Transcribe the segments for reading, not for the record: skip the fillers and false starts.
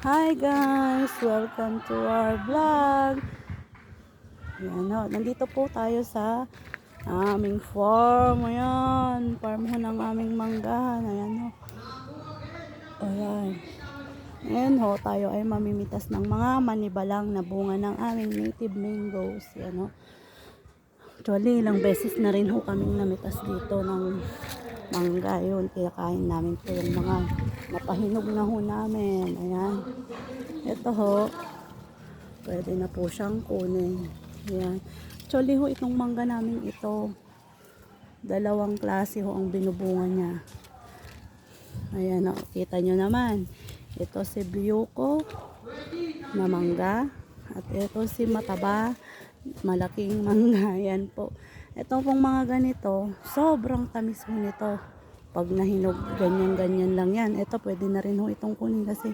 Hi guys! Welcome to our vlog. Ayan o, nandito po tayo sa aming farm. Ayan, farm ho ng aming manggahan. Ayan o. Ayan. Ayan ho, tayo ay mamimitas ng mga manibalang na bunga ng aming native mangoes. Ayan o. Actually, ilang beses na rin ho kaming namitas dito ng mangga. Yun, kaya kain namin po yung mga napahinog na ho namin. Ayan. Ito ho, pwede na po siyang kunin. Ayan. Actually ho, itong mangga namin ito, dalawang klase ho ang binubunga niya. Ayan o, kita nyo naman. Ito si Biyuko na mangga. At ito si Mataba, malaking mangga. Ayan po. Ito pong mga ganito, sobrang tamis ho nito. Pag nahinog, ganyan-ganyan lang yan. Ito pwede na rin ho itong kunin kasi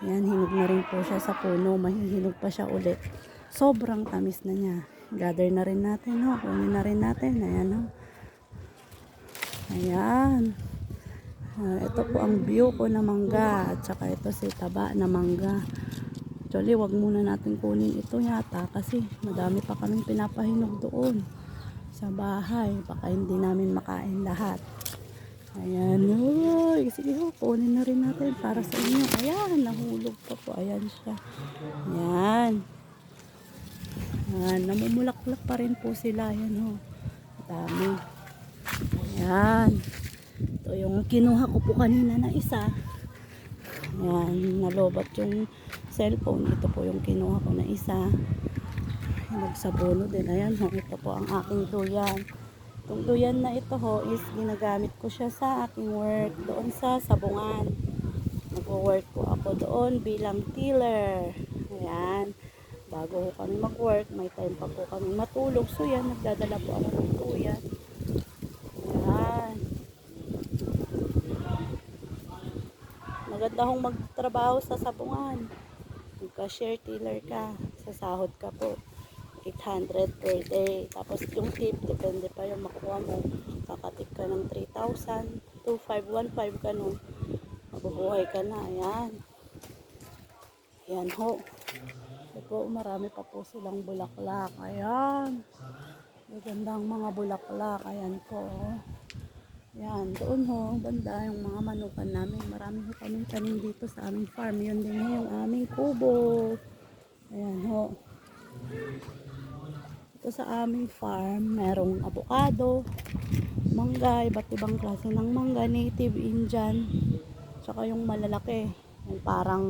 ayan, hinog na rin po siya sa puno. Mahihinog pa siya ulit. Sobrang tamis na niya. Gather na rin natin ho. Kunin na rin natin. Ayan ho. Ayan. Ito po ang Biyuko na mangga. At saka ito si Taba na mangga. Actually, wag muna natin kunin ito yata kasi madami pa kaming pinapahinog doon sa bahay. Baka hindi namin makain lahat. Ayan. Uy, sige ho, kunin na rin natin para sa inyo. Ayan, nahulog pa po. Ayan siya. Ayan. Ayan, namumulaklak pa rin po sila. Ayan ho. Dami. Ayan. Ito yung kinuha ko po kanina na isa. Ayan, nalobat yung cellphone. Ito po yung kinuha ko na isa. Nagsabono din. Ayan ho, ito po ang aking duyan. Itong duyan na ito ho is ginagamit ko siya sa aking work doon sa sabungan. Nag-work po ako doon bilang tiller. Ayan. Bago ho kami mag-work, may time pa po kami matulog. So yan, nagdadala po ako ng duyan. Ayan. Maganda hong magtrabaho sa sabungan. Magka-share tiller ka, sasahod ka po 800 per day. Tapos yung tip, depende pa yung makuha mo. Kakatip ka ng 3,000, 2,515 ka nun. Mabubuhay ka na. Ayan. Ayan ho. Ito po, marami pa po silang bulaklak. Ayan. Magandang mga bulaklak. Ayan po. Ayan. Doon ho, banda yung mga manukan namin. Marami ho kaming tanim dito sa aming farm. Yun din ho yung aming kubo. Ayan ho. Ito sa aming farm, merong avocado, mangga, iba't ibang klase ng mangga, native, Indian, tsaka yung malalaki, yung parang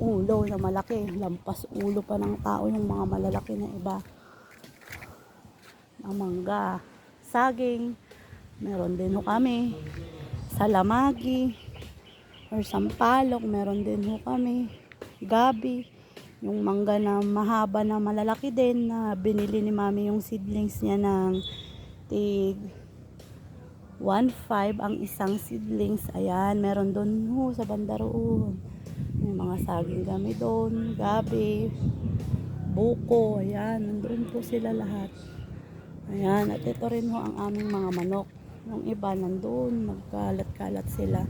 ulo na malaki, lampas ulo pa ng tao yung mga malalaki na iba na mangga. Saging, meron din ho kami. Salamagi or sampalok, meron din ho kami. Gabi, yung mangga na mahaba na malalaki din na binili ni mami yung seedlings niya ng tig 1.5 ang isang seedlings. Ayan, meron doon ho sa banda roon. May mga saging kami doon, gabi, buko. Ayan, nandoon po sila lahat. Ayan, at ito rin ho ang aming mga manok. Yung iba nandoon, nagkalat-kalat sila.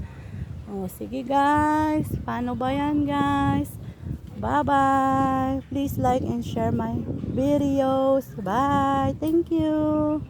O, sige guys, paano ba yan guys? Bye-bye. Please like and share my videos. Bye. Thank you.